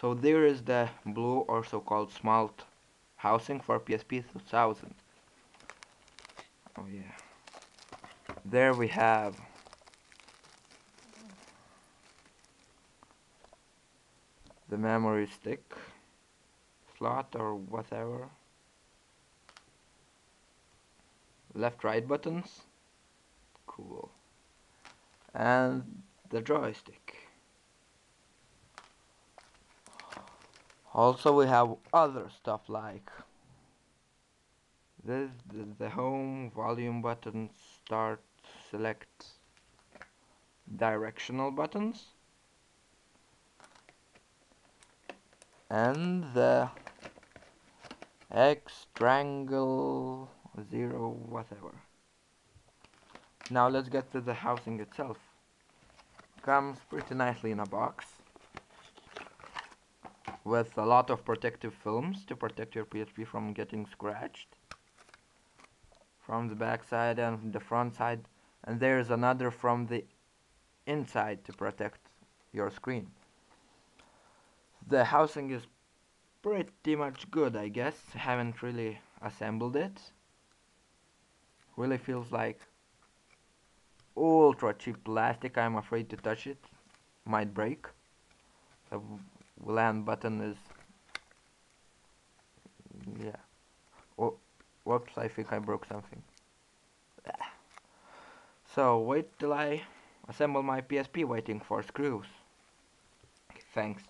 So there is the blue or so-called Smalt housing for PSP 2000. Oh yeah. There we have the memory stick slot or whatever. Left right buttons. Cool. And the joystick. Also we have other stuff like this, the home, volume buttons, start, select, directional buttons, and the X, triangle, zero, whatever. Now let's get to the housing itself. Comes pretty nicely in a box with a lot of protective films to protect your PSP from getting scratched from the back side and the front side, and there's another from the inside to protect your screen. The housing is pretty much good, I guess. Haven't really assembled it. Really feels like ultra cheap plastic. I'm afraid to touch it. Might break. The land button is, yeah. Oh, whoops, I think I broke something. So wait till I assemble my PSP waiting for screws. Okay, thanks.